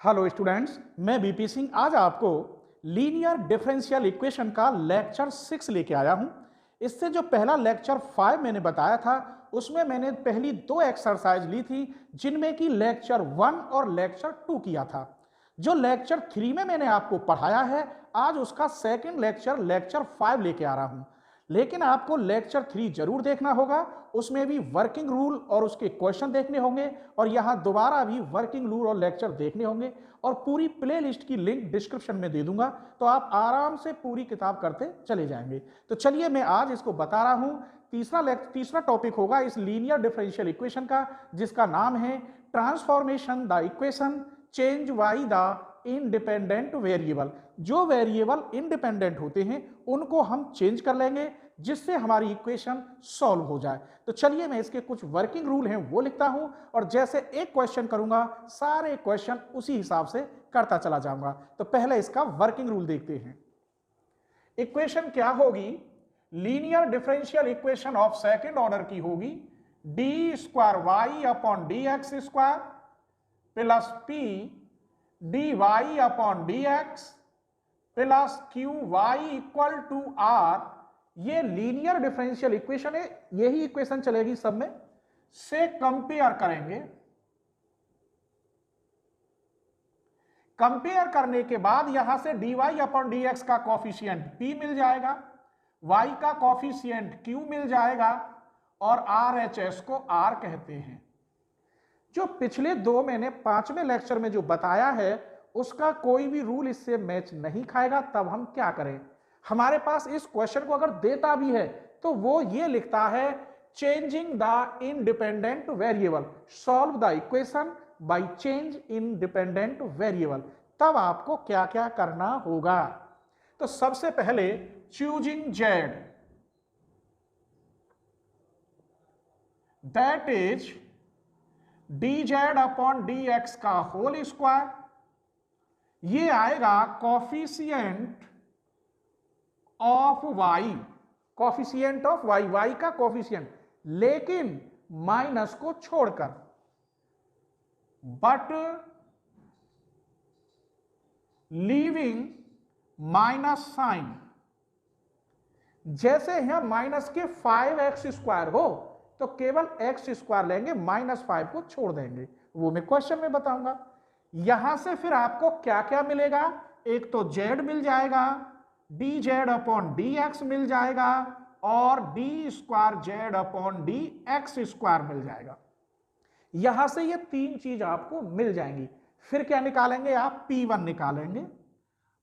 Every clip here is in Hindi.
हेलो स्टूडेंट्स, मैं बीपी सिंह आज आपको लीनियर डिफरेंशियल इक्वेशन का लेक्चर 6 लेके आया हूं। इससे जो पहला लेक्चर 5 मैंने बताया था उसमें मैंने पहली दो एक्सरसाइज ली थी जिनमें कि लेक्चर 1 और लेक्चर 2 किया था। जो लेक्चर 3 में मैंने आपको पढ़ाया है आज उसका सेकंड लेक्चर 5 लेके आ रहा हूं। लेकिन आपको लेक्चर 3 जरूर देखना होगा, उसमें भी वर्किंग रूल और उसके क्वेश्चन देखने होंगे और यहाँ दोबारा भी वर्किंग रूल और लेक्चर देखने होंगे और पूरी प्लेलिस्ट की लिंक डिस्क्रिप्शन में दे दूंगा, तो आप आराम से पूरी किताब करते चले जाएंगे। तो चलिए मैं आज इसको बता रहा हूँ। तीसरा टॉपिक होगा इस लीनियर डिफरेंशियल इक्वेशन का, जिसका नाम है transformation the equation change by the independent variable. जो वेरिएबल इंडिपेंडेंट होते हैं उनको हम चेंज कर लेंगे जिससे हमारी इक्वेशन सॉल्व हो जाए। तो चलिए मैं इसके कुछ वर्किंग रूल हैं वो लिखता हूं और जैसे एक क्वेश्चन करूंगा सारे क्वेश्चन उसी हिसाब से करता चला जाऊंगा। तो पहले इसका वर्किंग रूल देखते हैं। इक्वेशन क्या होगी? Linear differential equation of second order की होगी d square y upon d x square plus P d y upon d x plus Q y equal to R. ये लीनियर डिफरेंशियल इक्वेशन है, यही इक्वेशन चलेगी सब में। से कंपेयर करेंगे, कंपेयर करने के बाद यहां से dy अपॉन dx का कॉफिशिएंट p मिल जाएगा, y का कॉफिशिएंट q मिल जाएगा और RHS को r कहते हैं। जो पिछले दो मैंने 5वें लेक्चर में जो बताया है उसका कोई भी रूल इससे मैच नहीं खाएगा। तब हम क्या करें? हमारे पास इस क्वेश्चन को अगर देता भी है तो वो ये लिखता है changing the independent variable, solve the equation by change independent variable. तब आपको क्या क्या करना होगा? तो सबसे पहले choosing z, that is d z upon d x का होल स्क्वायर। ये आएगा coefficient of y, coefficient of y, y का कॉफिशिएंट, लेकिन माइनस को छोड़कर, बट लीविंग माइनस साइन। जैसे यहां माइनस के 5x स्क्वायर हो तो केवल x स्क्वायर लेंगे, -5 को छोड़ देंगे, वो मैं क्वेश्चन में बताऊंगा। यहां से फिर आपको क्या क्या मिलेगा? एक तो z मिल जाएगा, d z upon d x मिल जाएगा और d square z upon d x square मिल जाएगा। यहां से ये तीन चीज आपको मिल जाएंगी। फिर क्या निकालेंगे आप? P1 निकालेंगे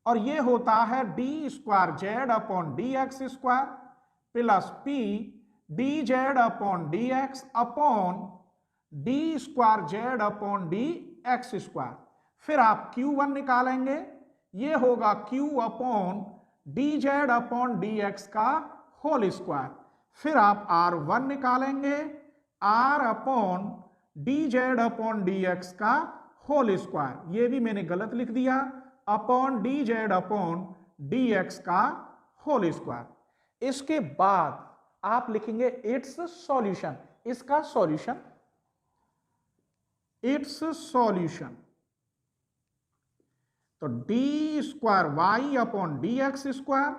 और ये होता है d square z upon d x square plus P d z upon d x upon D square z upon d x square. फिर आप Q1 निकालेंगे, ये होगा Q upon d z upon d x का होल स्क्वायर। फिर आप R1 निकालेंगे, R upon d z upon d x का होल स्क्वायर, ये भी मैंने गलत लिख दिया, upon d z upon d x का होल स्क्वायर। इसके बाद आप लिखेंगे इट्स सॉल्यूशन, इसका सॉल्यूशन, इट्स सॉल्यूशन। तो d square y upon d x square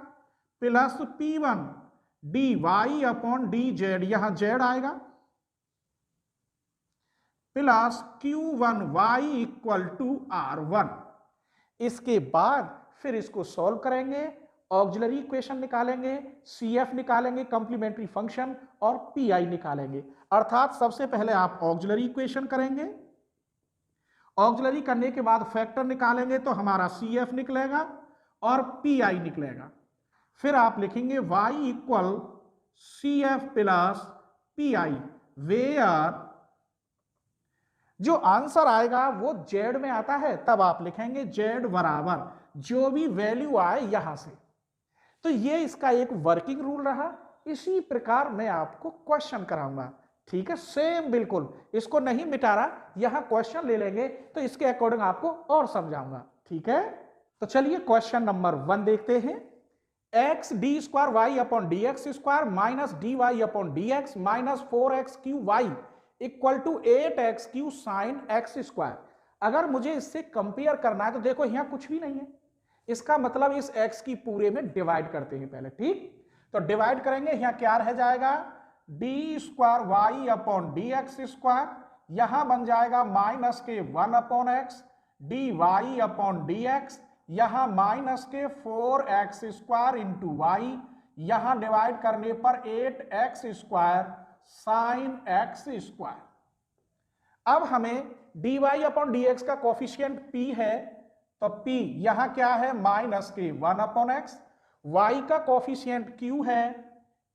plus P1 d y upon d z, यहां जेड आएगा, plus Q1 y equal to R1। इसके बाद फिर इसको सॉल्व करेंगे, ऑक्सिलरी इक्वेशन निकालेंगे, CF निकालेंगे कंप्लीमेंट्री फंक्शन और PI निकालेंगे। अर्थात सबसे पहले आप ऑक्सिलरी इक्वेशन करेंगे, ऑक्सिलरी करने के बाद फैक्टर निकालेंगे तो हमारा CF निकलेगा और PI निकलेगा। फिर आप लिखेंगे y equal CF plus PI, where जो आंसर आएगा वो z में आता है, तब आप लिखेंगे z बराबर जो भी वैल्यू आए यहां से। तो ये इसका एक वर्किंग रूल रहा। इसी प्रकार मैं आपको क्वेश्चन कराऊंगा, ठीक है, सेम बिल्कुल, इसको नहीं मिटा रहा, यहां क्वेश्चन ले लेंगे तो इसके अकॉर्डिंग आपको और समझाऊंगा, ठीक है। तो चलिए क्वेश्चन नंबर 1 देखते हैं। X d square y upon d x square minus d y upon d x minus 4x Q y equal to 8x Q sine x square. अगर मुझे इससे कंपेयर करना है तो देखो यहां कुछ भी नहीं है, इसका मतलब इस x की पूरे में डिवाइड करते हैं पहले। ठीक, तो डिवाइड करेंगे, यहां क्या रह जाएगा, d square y upon d x square, यहां बन जाएगा माइनस के 1 upon x d y upon d x, यहां माइनस के 4x स्क्वायर इंटू वाई, यहां डिवाइड करने पर 8x square sine x square. अब हमें dy अपॉन dx का कोफिशिएंट p है, तो p यहां क्या है माइनस के 1 अपॉन एक्स, y का कोफिशिएंट q है,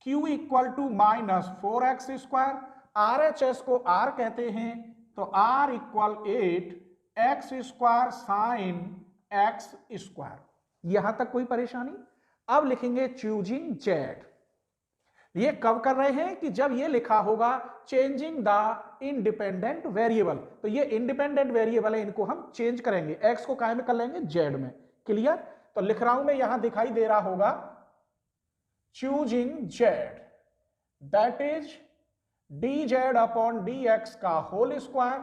q equal to minus 4x square, RHS को r कहते हैं, तो r equal 8x square sine x square. यहां तक कोई परेशानी? अब लिखेंगे चूजिंग जेड। ये कब कर रहे हैं कि जब ये लिखा होगा चेंजिंग द इंडिपेंडेंट वेरिएबल, तो ये इंडिपेंडेंट वेरिएबल है, इनको हम चेंज करेंगे, एक्स को काय में कर लेंगे, जेड में। क्लियर? तो लिख रहा हूं मैं, यहां दिखाई दे रहा होगा choosing z, that is d z upon d x का होल स्क्वायर।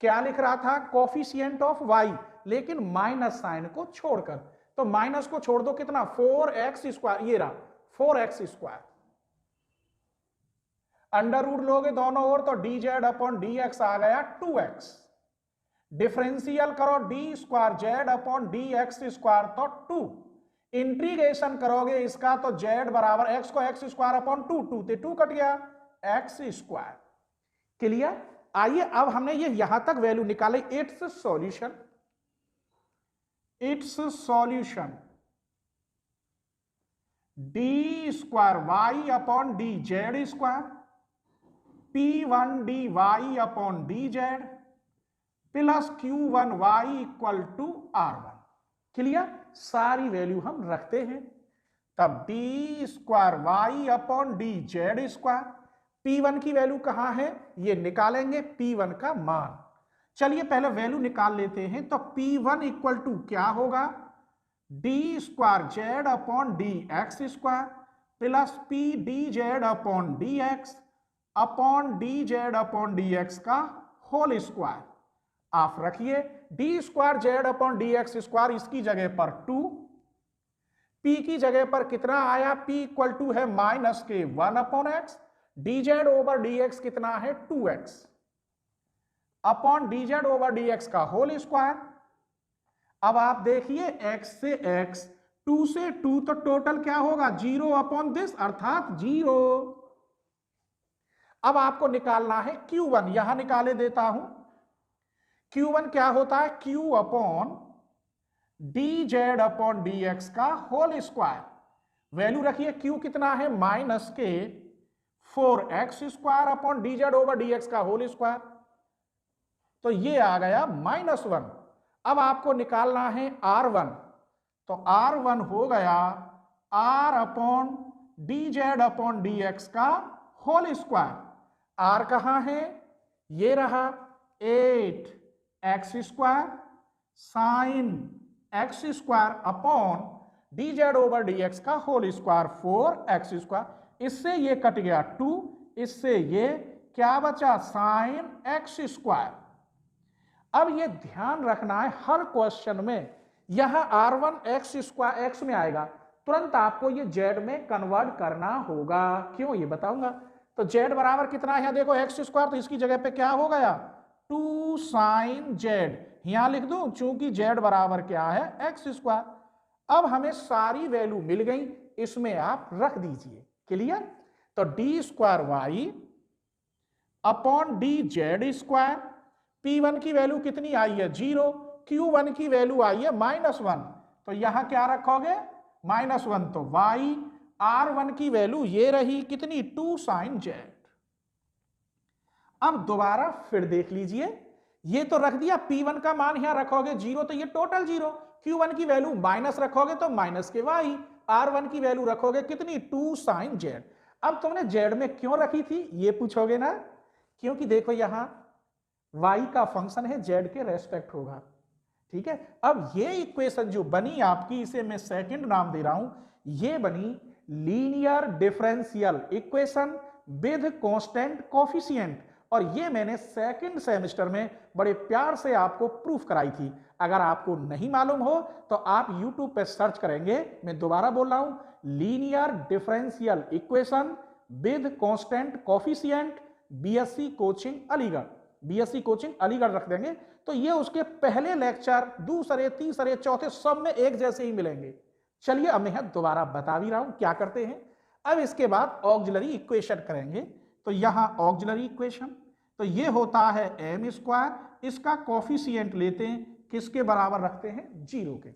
क्या लिख रहा था, कोफिशिएंट ऑफ वाई, लेकिन माइनस साइन को छोड़कर, तो माइनस को छोड़ दो, कितना 4x स्क्वायर, ये रहा 4x स्क्वायर, अंडर रूट लोगे दोनों ओर तो d z upon d x आ गया 2x, डिफरेंशियल करो d square z upon d x square तो 2, इंटीग्रेशन करोगे इसका तो जेड बराबर x को x स्क्वायर अपॉन 2, 2 से 2 कट गया x स्क्वायर। क्लियर? आइए अब हमने ये यहां तक वैल्यू निकाले, it's solution, it's solution d square y upon d z square, P1 d y upon d z plus Q1 y equal to R1। Clear? सारी वैल्यू हम रखते हैं, तब d square y upon d z square, P1 की वैल्यू कहां है, ये निकालेंगे P1 का मान। चलिए पहले वैल्यू निकाल लेते हैं, तो P1 इक्वल टू क्या होगा, D square z upon d x square plus P D z upon d x upon d z upon d x का होल स्क्वायर। आप रखिए D square z upon d x square, इसकी जगह पर 2, p की जगह पर कितना आया, p इक्वल टू है माइनस के 1 upon x, d z over d x कितना है 2x upon d z over d x का होल स्क्वायर। अब आप देखिए x से x, 2 से 2, तो टोटल क्या होगा 0 अपॉन दिस अर्थात 0। अब आपको निकालना है Q1, यहां निकाले देता हूं, Q1 क्या होता है, Q upon d z upon d x का होल स्क्वायर। वैल्यू रखिए Q कितना है माइनस के 4x square upon d z over d x का होल स्क्वायर, तो ये आ गया -1। अब आपको निकालना है R1, तो R1 हो गया R upon d z upon d x का होल स्क्वायर। R कहां है, ये रहा 8x square sine x square upon d z over d x का होल स्क्वायर 4x स्क्वायर, इससे ये कट गया 2, इससे ये क्या बचा साइन एक्स स्क्वायर। अब ये ध्यान रखना है हर क्वेश्चन में यहां R1 x स्क्वायर x में आएगा, तुरंत आपको ये z में कन्वर्ट करना होगा। क्यों, ये बताऊंगा। तो z बराबर कितना है, देखो x स्क्वायर, तो इसकी जगह पे क्या हो गया 2 साइन z, यहां लिख दूं चूंकि z बराबर क्या है x स्क्वायर। अब हमें सारी वैल्यू मिल गई, इसमें आप रख दीजिए। क्लियर? तो d square y upon d z square, P1 की वैल्यू कितनी आई है 0, Q1 की वैल्यू आई है -1, तो यहां क्या रखोगे -1, तो y, R1 की वैल्यू ये रही कितनी 2 साइन z। अब दोबारा फिर देख लीजिए, ये तो रख दिया, P1 का मान यहां रखोगे 0, तो ये टोटल 0, Q1 की वैल्यू माइनस रखोगे तो माइनस के y, R1 की वैल्यू रखोगे कितनी 2 साइन z। अब तुमने z में क्यों रखी थी ये पूछोगे ना, क्योंकि देखो यहां y का फंक्शन है z के रेस्पेक्ट होगा। ठीक है, अब ये इक्वेशन जो बनी आपकी, इसे मैं सेकंड नाम दे रहा हूं, ये बनी linear differential equation with constant coefficient. और ये मैंने सेकंड सेमेस्टर में बड़े प्यार से आपको प्रूफ कराई थी। अगर आपको नहीं मालूम हो तो आप YouTube पे सर्च करेंगे, मैं दोबारा बोल रहा हूं, linear differential equation with constant coefficient, BSc coaching Aligarh, BSc coaching Aligarh रख देंगे तो ये उसके पहले लेक्चर दूसरे तीसरे चौथे सब में एक जैसे ही मिलेंगे। चलिए अब मैं दोबारा बता भी रहा हूं क्या करते हैं। अब इसके बाद ऑक्सिलरी इक्वेशन करेंगे। तो यहां ऑक्सिलरी इक्वेशन, तो ये होता है एम स्क्वायर, इसका कोफिशिएंट लेते हैं, किसके बराबर रखते हैं, 0 के।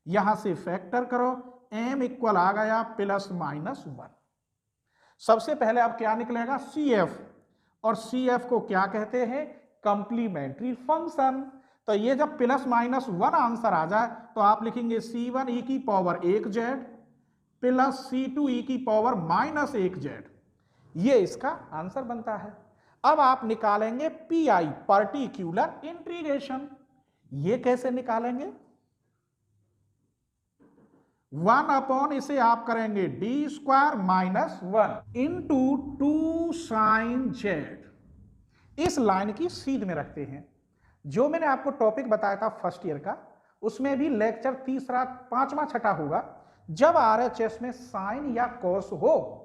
यहां से फैक्टर करो, एम इक्वल आ गया +-1। सबसे पहले अब क्या निकलेगा, CF, और CF को क्या कहते हैं, कंप्लीमेंट्री फंक्शन। तो ये जब +-1 आंसर आ जाए तो आप लिखेंगे C1 e की power 1z plus C2 e की पावर -1z, ये इसका आंसर बनता है। अब आप निकालेंगे PI, पर्टिकुलर इंटीग्रेशन। ये कैसे निकालेंगे, 1 इसे आप करेंगे d² -1 इंटू 2 sin z। इस लाइन की सीध में रखते हैं। जो मैंने आपको टॉपिक बताया था फर्स्ट ईयर का, उसमें भी लेक्चर तीसरा पांचवा छठा होगा, जब RHS में साइन या कॉस हो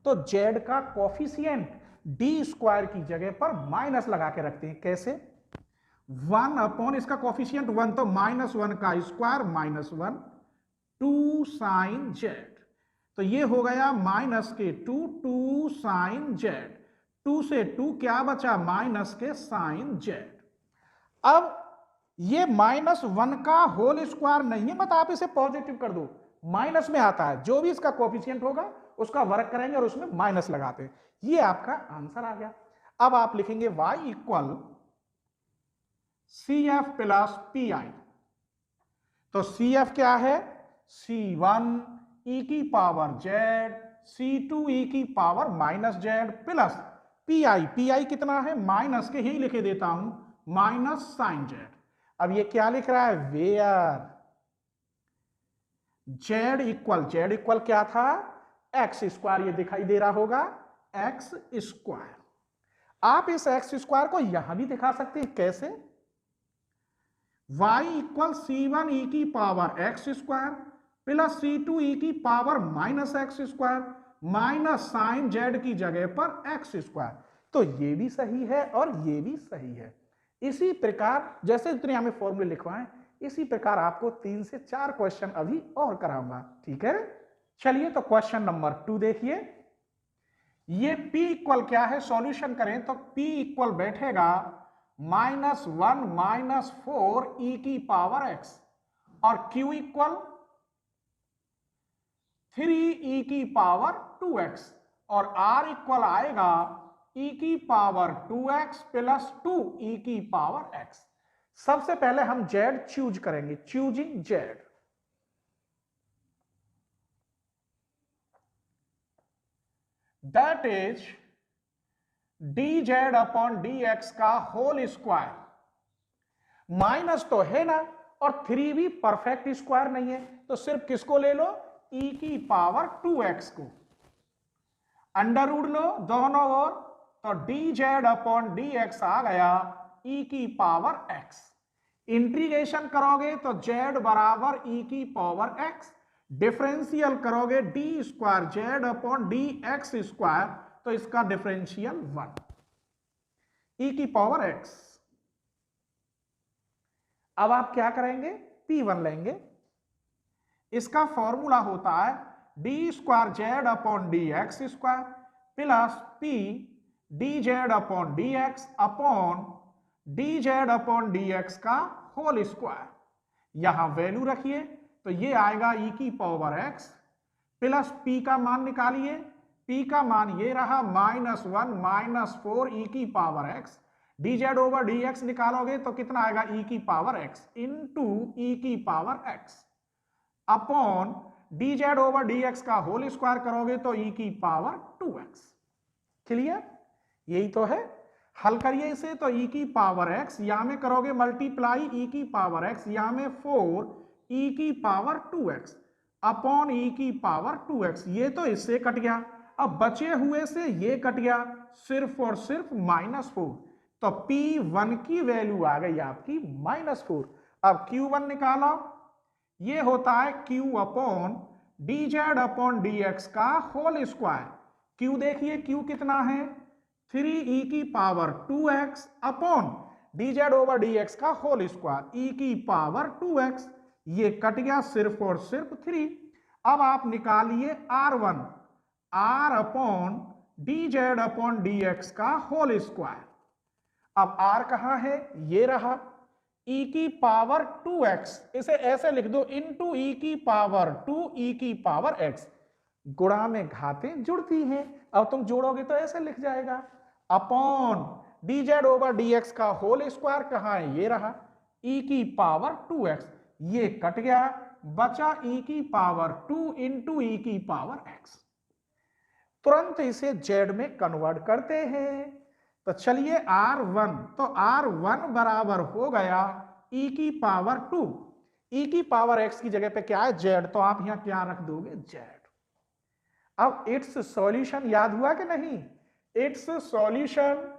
तो z का कोफिशिएंट d² की जगह पर माइनस लगा के रखते हैं। कैसे, 1 इसका कोफिशिएंट 1 तो -1 का स्क्वायर -1 2 sin z, तो ये हो गया -2 sin z, 2 से 2 क्या बचा, -sin z। अब ये -1 का होल स्क्वायर नहीं है, मत आप इसे पॉजिटिव कर दो, माइनस में आता है, जो भी इसका कोफिशिएंट होगा उसका वर्क करेंगे और उसमें माइनस लगाते हैं। ये आपका आंसर आ गया। अब आप लिखेंगे y equal CF plus PI। तो CF क्या है, C1 e की पावर z, C2 e की पावर -z प्लस PI कितना है, माइनस के ही लिखे देता हूं, -sin z। अब ये क्या लिख रहा है, वेयर z इक्वल क्या था, x², ये दिखाई दे रहा होगा x²। आप इस x² को यहां भी दिखा सकते हैं, कैसे, y इक्वल C1 e की power x² plus C2 e की power -x² minus sine z की जगह पर x²। तो ये भी सही है और ये भी सही है। इसी प्रकार जैसे दुनिया में फॉर्मूले लिखवाएं, इसी प्रकार आपको 3 से 4 क्वेश्चन अभी और कराऊंगा, ठीक है। चलिए तो क्वेश्चन नंबर 2 देखिए। ये P इक्वल क्या है, सॉल्यूशन करें तो P इक्वल बैठेगा -1 4 e की पावर x, और Q इक्वल 3 e की पावर 2x, और R इक्वल आएगा e की पावर 2x प्लस 2 e की पावर x। सबसे पहले हम z चूज करेंगे, choosing z। That is dz upon dx का होल स्क्वायर। माइनस तो है ना, और 3 भी परफेक्ट स्क्वायर नहीं है, तो सिर्फ किसको ले लो, e की पावर 2x को। अंडर रूट लो दोनों ओर, तो dz अपॉन dx आ गया e की पावर x। इंटीग्रेशन करोगे तो z बराबर e की पावर x, डिफरेंशियल करोगे d² z अपॉन dx², तो इसका डिफरेंशियल 1 e की पावर x। अब आप क्या करेंगे, P1 लेंगे, इसका फॉर्मूला होता है d² z upon dx² plus p dz upon dx upon dz upon dx का होल स्क्वायर। यहां वैल्यू रखिए तो ये आएगा e की पावर x प्लस p का मान निकालिए, p का मान ये रहा -1 4 e की power x, dz over dx निकालोगे तो कितना आएगा, e की पावर x इंटू e की power x upon dz over dx का होल स्क्वायर करोगे तो e की पावर 2x। क्लियर, यही तो है। हल करिए इसे तो e की पावर x, यहां में करोगे मल्टीप्लाई e की पावर x, यहां में 4 e की पावर 2x अपॉन e की पावर 2x, ये तो इससे कट गया। अब बचे हुए से ये कट गया, सिर्फ और सिर्फ -4, तो P1 की वैल्यू आ गई आपकी -4। अब Q1 निकालो, ये होता है Q upon dz upon dx का होल स्क्वायर। Q देखिए Q कितना है, 3e की power 2x upon dz over dx का होल स्क्वायर, e की पावर 2x, ये कट गया सिर्फ और सिर्फ 3। अब आप निकालिए R1, R upon dz upon dx का होल स्क्वायर। अब R कहां है, ये रहा, e की पावर 2x, इसे ऐसे लिख दो इंटू e की पावर 2 e की पावर x। गुणा में घातें जुड़ती हैं, अब तुम जोड़ोगे तो ऐसे लिख जाएगा, अपॉन dz ओवर dx का होल स्क्वायर कहां है, ये रहा, e की पावर 2x, ये कट गया, बचा e की पावर 2 इंटू e की पावर x। तुरंत इसे z में कन्वर्ट करते हैं, तो चलिए R1, तो R1 बराबर हो गया e की पावर 2, e की पावर x की जगह पे क्या है, z, तो आप यहां क्या रख दोगे, z। अब इट्स सॉल्यूशन याद हुआ कि नहीं, it's solution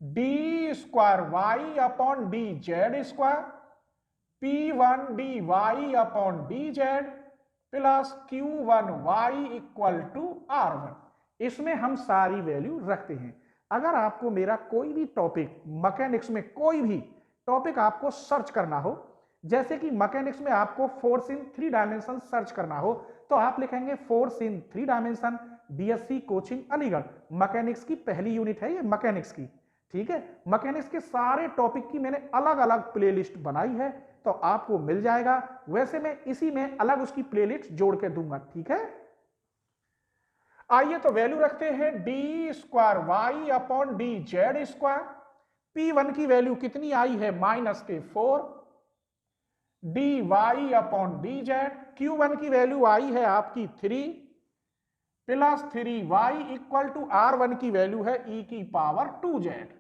d square y upon d z square P1 dy upon dz plus Q1 y equal to R1। इसमें हम सारी वैल्यू रखते हैं। अगर आपको मेरा कोई भी टॉपिक मैकेनिक्स में कोई भी टॉपिक आपको सर्च करना हो, जैसे कि मैकेनिक्स में आपको फोर्स इन 3 डायमेंशन सर्च करना हो, तो आप लिखेंगे force in 3 dimension, BSc coaching Aligarh. Mechanics की पहली यूनिट है ये मैकेनिक्स की, ठीक है। मैकेनिक्स के सारे टॉपिक की मैंने अलग अलग प्लेलिस्ट बनाई है, तो आपको मिल जाएगा। वैसे मैं इसी में अलग उसकी प्लेलिस्ट जोड़ के दूंगा, ठीक है। आइए तो वैल्यू रखते हैं d square y upon d z square. P1 की वैल्यू कितनी आई है, -4, d y upon d z. Q1 की वैल्यू आई है आपकी 3 plus 3y equal to R1 की वैल्यू है e की पावर 2z।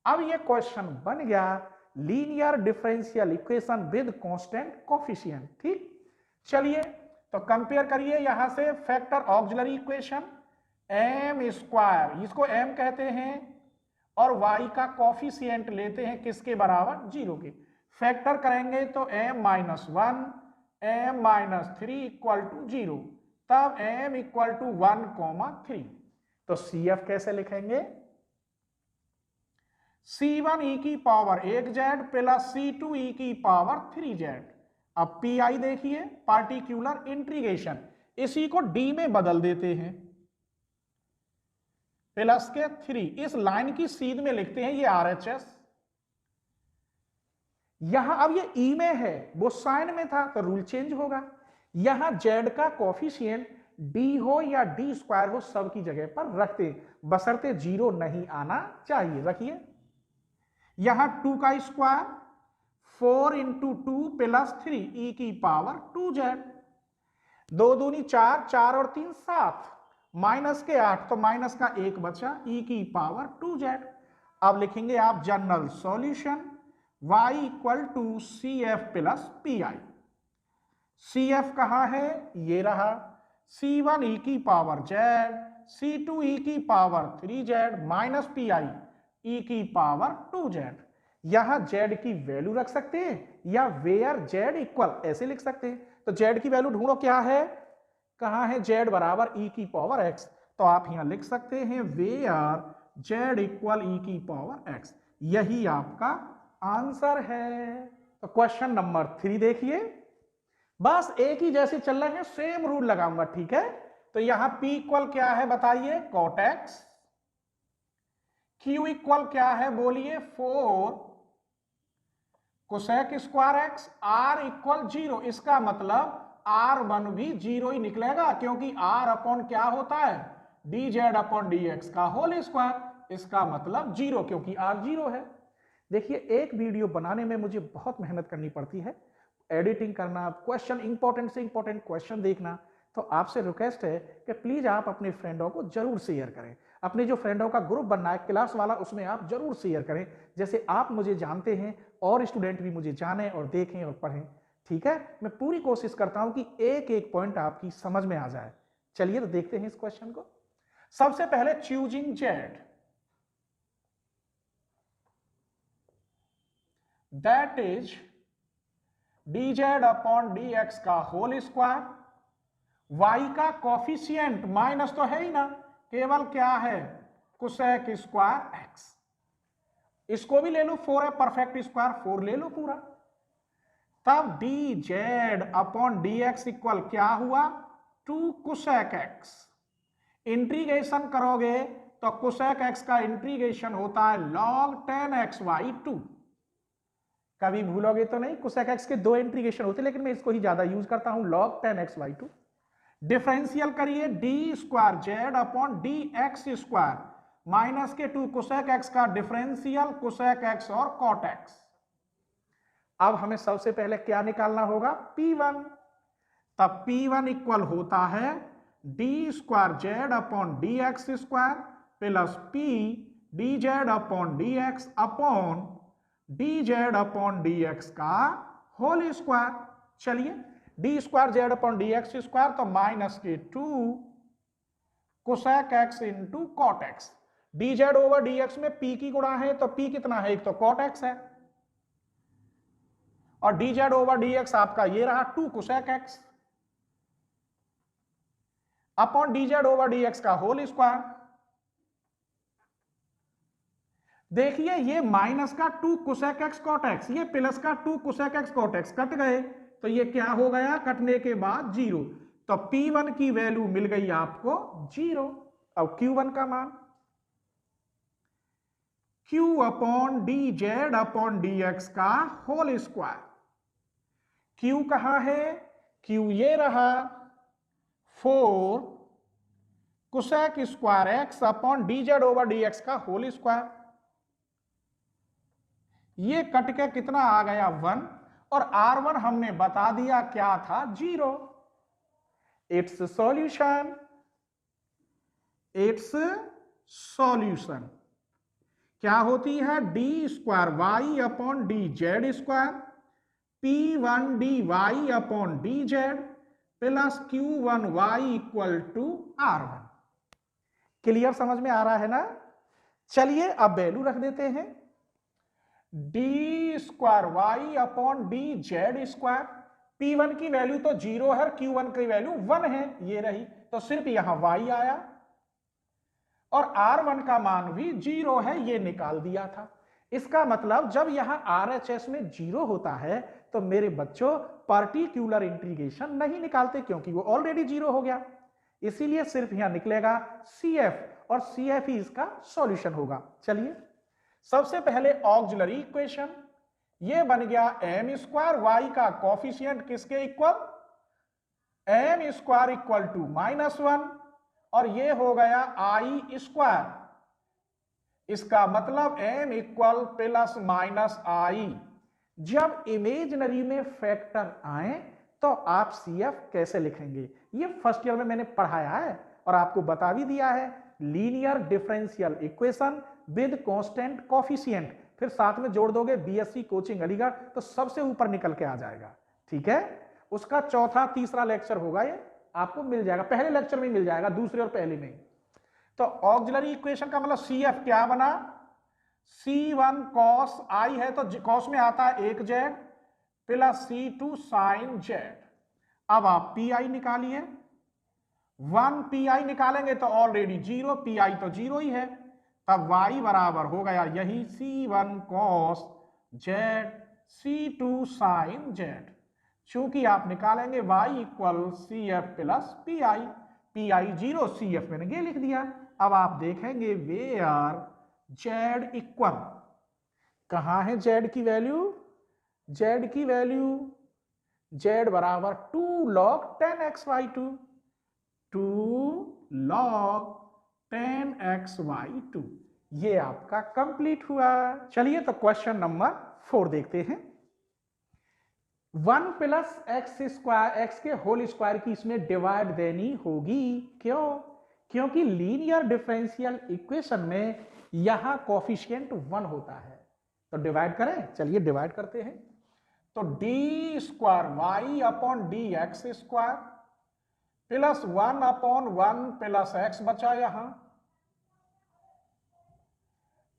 अब ये क्वेश्चन बन गया linear differential equation with constant coefficient, ठीक। चलिए तो कंपेयर करिए यहां से factor auxiliary equation m square, इसको m कहते हैं, और y का कोफिशिएंट लेते हैं किसके बराबर, 0 के। फैक्टर करेंगे तो m-1 m-3 इक्वल टू 0, तब m इक्वल टू 1,3। तो CF कैसे लिखेंगे, C1 e की power 1z plus C2 e की पावर 3z। अब PI देखिए, पार्टिकुलर इंटीग्रेशन, इसी को D में बदल देते हैं, प्लस के 3, इस लाइन की सीध में लिखते हैं ये RHS। यहां अब ये E में है, वो साइन में था, तो रूल चेंज होगा। यहां Z का कोफिशिएंट D हो या D स्क्वायर हो, सब की जगह पर रखते, बशर्ते 0 नहीं आना चाहिए। रखिए यहां 2 का स्क्वायर 4 इंटू 2 प्लस 3 e की पावर 2z, 2 दूनी 4, 4 और 3 7, माइनस के 8, तो माइनस का 1 बचा, e की पावर 2z। अब लिखेंगे आप general solution y equal to CF plus PI। CF कहां है, ये रहा, C1 e की पावर z, C2 e की power 3z minus PI e की पावर 2z। यहां z की वैल्यू रख सकते हैं या वेयर z इक्वल ऐसे लिख सकते हैं। तो z की वैल्यू ढूंढो, क्या है, कहां है, z बराबर e की पावर x, तो आप यहां लिख सकते हैं वेयर z इक्वल e की पावर x। यही आपका आंसर है। तो क्वेश्चन नंबर 3 देखिए, बस एक ही जैसे चल रहे हैं, सेम रूल लगाऊंगा, ठीक है। तो यहां P इक्वल क्या है बताइए, cot x, Q इक्वल क्या है बोलिए, 4 cosec square x, R equal 0, इसका मतलब R1 भी 0 ही निकलेगा, क्योंकि R अपॉन क्या होता है, dz अपॉन dx का होल स्क्वायर, इसका मतलब 0, क्योंकि R 0 है। देखिए एक वीडियो बनाने में मुझे बहुत मेहनत करनी पड़ती है, एडिटिंग करना, क्वेश्चन इंपॉर्टेंट से इंपॉर्टेंट क्वेश्चन देखना, तो आपसे रिक्वेस्ट है कि प्लीज आप अपने फ्रेंडों को जरूर शेयर करें। अपने जो फ्रेंडों का ग्रुप बनना है क्लास वाला, उसमें आप जरूर शेयर करें, जैसे आप मुझे जानते हैं और स्टूडेंट भी मुझे जाने और देखें और पढ़ें, ठीक है, मैं पूरी कोशिश करता हूं कि एक एक पॉइंट आपकी समझ में आ जाए। चलिए तो देखते हैं इस क्वेश्चन को। सबसे पहले choosing z, that is dz upon dx का होल स्क्वायर, y का कॉफिशिएंट माइनस तो है ही ना, केवल क्या है कोसेक स्क्वायर x, इसको भी ले लो 4 है परफेक्ट स्क्वायर, 4 ले लो पूरा, तब dz अपॉन dx इक्वल क्या हुआ 2 कोसेक x, इंटीग्रेशन करोगे तो कोसेक x का इंटीग्रेशन होता है log 10x/2, कभी भूलोगे तो नहीं, कोसेक x के 2 इंटीग्रेशन होते लेकिन मैं इसको ही ज्यादा यूज करता हूं log 10x/2। डिफरेंशियल करिए D square z upon d x square minus के 2 कोसेक x का डिफरेंशियल कोसेक x और कॉट x। अब हमें सबसे पहले क्या निकालना होगा P1, तब P1 इक्वल होता है d square z upon d x square plus P d z upon d x upon d z upon d x का होल स्क्वायर। चलिए d square z upon d x square तो माइनस के 2 cosec x into cot x, d z over d x में P की गुणा है तो P कितना है, एक तो कॉट एक्स है, और d z over d x आपका ये रहा 2 cosec x upon d z over d x का होल स्क्वायर। देखिए ये माइनस का 2 कोसेक एक्स कॉट एक्स, ये प्लस का 2 कोसेक एक्स कॉट एक्स कट गए तो ये क्या हो गया, कटने के बाद 0, तो P1 की वैल्यू मिल गई आपको 0। अब Q1 का मान Q upon d z upon d x का होल स्क्वायर, Q कहां है, Q ये रहा 4 cosec square x upon d z over d x का होल स्क्वायर, ये कट के कितना आ गया 1, और R1 हमने बता दिया क्या था 0। इट्स सॉल्यूशन, इट्स सॉल्यूशन क्या होती है d square y upon d z square P1 d y upon d z plus Q1 y equal to R1। Clear, समझ में आ रहा है ना। चलिए अब वैल्यू रख देते हैं, d square y upon d z square, P1 की वैल्यू तो 0 है, Q1 की वैल्यू 1 है, ये रही, तो सिर्फ यहां y आया, और R1 का मान भी 0 है, ये निकाल दिया था। इसका मतलब जब यहां RHS में 0 होता है तो मेरे बच्चों पार्टिकुलर इंटीग्रेशन नहीं निकालते क्योंकि वो ऑलरेडी 0 हो गया, इसीलिए सिर्फ यहां निकलेगा CF, और CF ही इसका सॉल्यूशन होगा। चलिए सबसे पहले ऑक्सिलरी इक्वेशन, ये बन गया m स्क्वायर y का कॉफिशिएंट किसके equal, m square equal to -1, और ये हो गया i स्क्वायर, इसका मतलब m equal plus minus i। जब इमेजिनरी में फैक्टर आए तो आप CF कैसे लिखेंगे, ये फर्स्ट ईयर में मैंने पढ़ाया है और आपको बता भी दिया है, linear differential equation with constant coefficient, फिर साथ में जोड़ दोगे BSc कोचिंग अलीगढ़ तो सबसे ऊपर निकल के आ जाएगा। ठीक है, उसका चौथा तीसरा लेक्चर होगा, ये आपको मिल जाएगा, पहले लेक्चर में मिल जाएगा, दूसरे और पहले में। तो ऑक्सिलरी इक्वेशन का मतलब CF क्या बना, C1 cos i है तो cos में आता है 1z plus C2 sin z। अब आप PI निकालिए, 1 PI निकालेंगे तो ऑलरेडी 0, PI तो 0 ही है, तब y बराबर हो गया यही C1 cos z C2 sin z। चूंकि आप निकालेंगे y equal CF plus PI, PI 0, CF मैंने ये लिख दिया। अब आप देखेंगे वेयर z इक्वल, कहां है z की वैल्यू, z की वैल्यू z बराबर 2 log 10x/2, 2 log 10x/2, ये आपका कंप्लीट हुआ। चलिए तो क्वेश्चन नंबर 4 देखते हैं। 1 प्लस एक्स स्क्वायर एक्स के होल स्क्वायर की इसमें डिवाइड देनी होगी, क्यों, क्योंकि लीनियर डिफरेंशियल इक्वेशन में यहां कोफिशिएंट 1 होता है, तो डिवाइड करें। चलिए डिवाइड करते हैं, तो d square y upon d x square plus 1/1 plus x बचा यहां,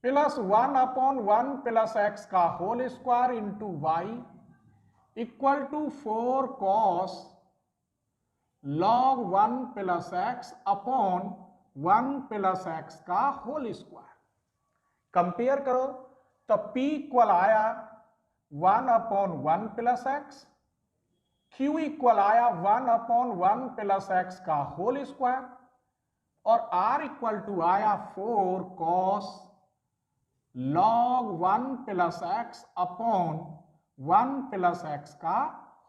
प्लस 1/1 प्लस एक्स का whole square into y equal to 4 cos log 1 plus x upon 1 plus x का होल स्क्वायर। कंपेयर करो तो P इक्वल आया 1/1 प्लस एक्स, Q इक्वल आया 1/1 प्लस एक्स का होल स्क्वायर और R इक्वल टू आया 4 cos log 1 plus x upon 1 plus x का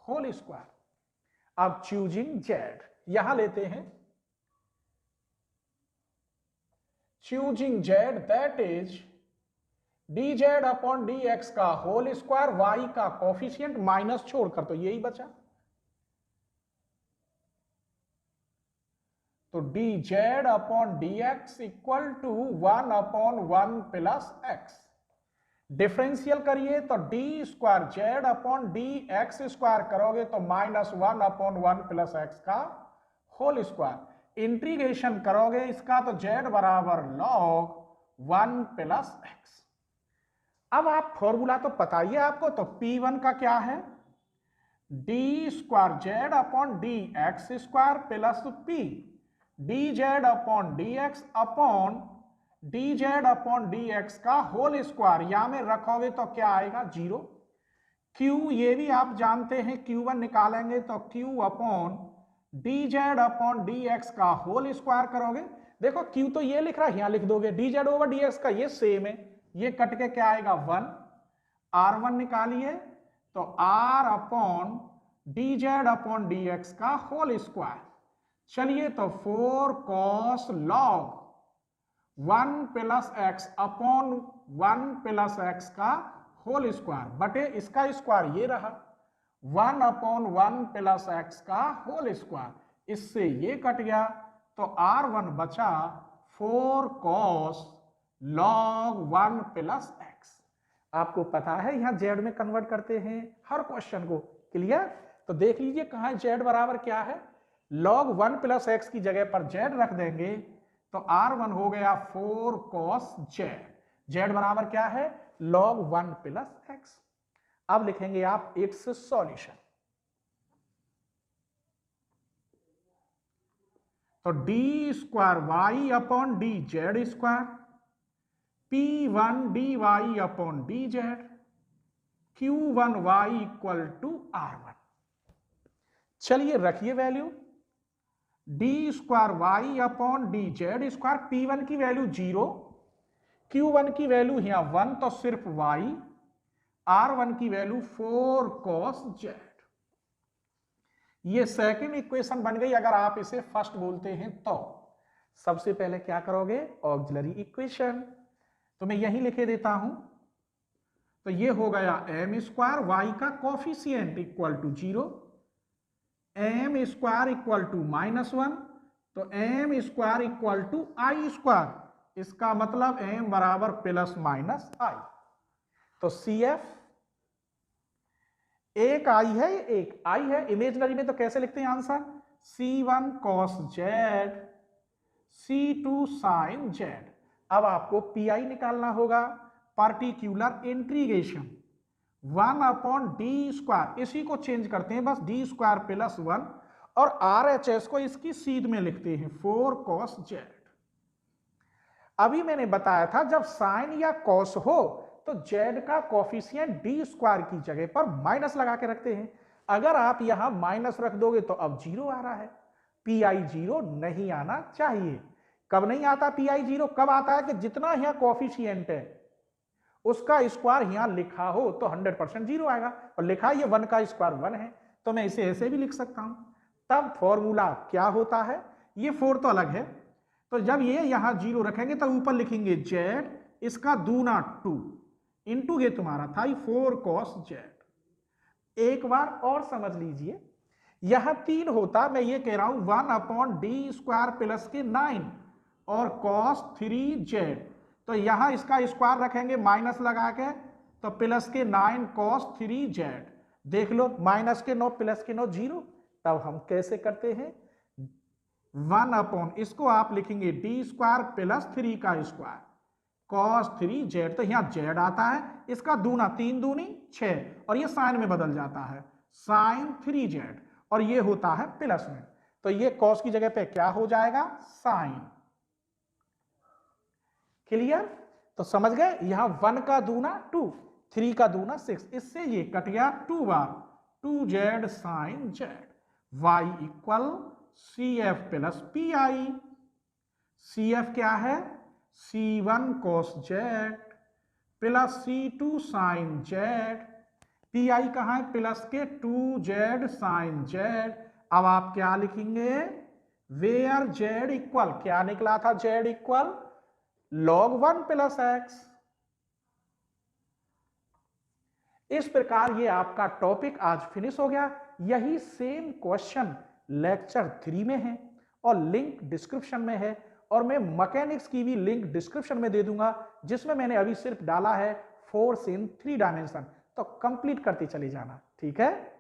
होल स्क्वायर। अब चूजिंग जेड यहां लेते हैं, choosing z that is d z upon d x का होल स्क्वायर, वाई का कोफिशिएंट माइनस छोड़कर, तो यही बचा। तो d z upon d x equal to 1/1 plus x. Differential करिए तो d square z upon d x square करोगे तो -1/1 प्लस एक्स का होल स्क्वायर। इंटीग्रेशन करोगे इसका तो जेड बराबर log 1 प्लस एक्स। अब आप फॉर्मूला तो पता ही है आपको, तो P1 का क्या है, d square z upon d x square plus P d z upon d x upon d z upon d x का होल स्क्वायर। यहां में रखोगे तो क्या आएगा 0। Q ये भी आप जानते हैं, Q1 निकालेंगे तो Q upon d z upon d x का होल स्क्वायर करोगे। देखो Q तो ये लिख रहा है, यहां लिख दोगे D z over d x का, ये सेम है, ये कट के क्या आएगा 1। R1 निकालिए तो R upon d z upon d x का होल स्क्वायर। चलिए तो 4 cos log 1 plus x upon 1 plus x का होल स्क्वायर बटे इसका स्क्वायर ये रहा 1/1 प्लस एक्स का होल स्क्वायर। इससे ये कट गया तो R1 बचा 4 कॉस log 1 प्लस एक्स। आपको पता है यहां जेड में कन्वर्ट करते हैं हर क्वेश्चन को, क्लियर? तो देख लीजिए कहां जेड बराबर क्या है, log 1 प्लस एक्स की जगह पर जेड रख देंगे तो R1 हो गया 4 कॉस जेड। जेड बराबर क्या है, log 1 प्लस एक्स। अब लिखेंगे आप इट्स सॉल्यूशन। तो d square y upon d z square P1 d y upon d z Q1 y equal to R1। चलिए रखिए value, d square y upon d z square, P1 की वैल्यू 0, Q1 की वैल्यू यहां 1 तो सिर्फ y, R1 की वैल्यू 4 cos जेड। ये सेकंड इक्वेशन बन गई। अगर आप इसे फर्स्ट बोलते हैं तो सबसे पहले क्या करोगे, ऑक्सिलरी इक्वेशन, तो मैं यही लिखे देता हूं। तो ये हो गया m स्क्वायर वाई का coefficient equal to 0, m square equal to -1, तो m square equal to i square, इसका मतलब m बराबर प्लस माइनस आई। तो CF एक आई है, एक आई है, इमेजनरी में तो कैसे लिखते हैं answer, C1 cos Z C2 sin Z. अब आपको PI निकालना होगा, particular integration 1 upon D square, इसी को चेंज करते हैं बस, डी स्क्वायर प्लस 1 और RHS को इसकी सीध में लिखते हैं 4 cos जेड। अभी मैंने बताया था जब साइन या कॉस हो तो जेड का कोफिशिएंट डी स्क्वायर की जगह पर माइनस लगा के रखते हैं। अगर आप यहां माइनस रख दोगे तो अब 0 आ रहा है, PI 0 नहीं आना चाहिए। कब नहीं आता PI 0, कब आता है कि जितना यहां कोफिशिएंट है उसका स्क्वायर यहां लिखा हो तो 100% 0 आएगा, और लिखा ये 1 का स्क्वायर 1 है, तो मैं इसे ऐसे भी लिख सकता हूं। तब फॉर्मूला क्या होता है, ये 4 तो अलग है, तो जब ये यहां 0 रखेंगे तो ऊपर लिखेंगे जेड, इसका दूना 2 इंटू ये तुम्हारा था 4 cos जेड। एक बार और समझ लीजिए, यहां 3 होता, मैं ये कह रहा हूं 1 अपॉन डी स्क्वायर प्लस के 9 और cos 3 जेड, तो यहां इसका स्क्वायर रखेंगे माइनस लगा के, तो प्लस के 9 cos 3 जेड। देख लो, माइनस के 9 प्लस के 9 0। तब हम कैसे करते हैं, 1 अपॉन, इसको आप लिखेंगे डी स्क्वायर प्लस 3 का स्क्वायर कॉस 3 जेड, तो यहाँ जेड आता है, इसका दूना 3 दूनी 6 और ये साइन में बदल जाता है साइन 3 जेड, और ये होता है प्लस में, तो ये कॉस की जगह पे क्या हो जाएगा, साइन। क्लियर? तो समझ गए, यहां 1 का दूना 2, 3 का दूना 6, इससे ये कट गया 2 बार, 2 z sine z, y equal C F plus P I. C F क्या है, C1 cos z plus C2 sine z, P I कहां है, प्लस के 2 जेड साइन जेड। अब आप क्या लिखेंगे, वेयर जेड इक्वल, क्या निकला था, Z equal log 1 plus x. इस प्रकार ये आपका टॉपिक आज फिनिश हो गया। यही सेम क्वेश्चन लेक्चर 3 में है और लिंक डिस्क्रिप्शन में है, और मैं मैकेनिक्स की भी लिंक डिस्क्रिप्शन में दे दूंगा, जिसमें मैंने अभी सिर्फ डाला है फोर्स इन 3 डायमेंशन। तो कंप्लीट करते चले जाना, ठीक है।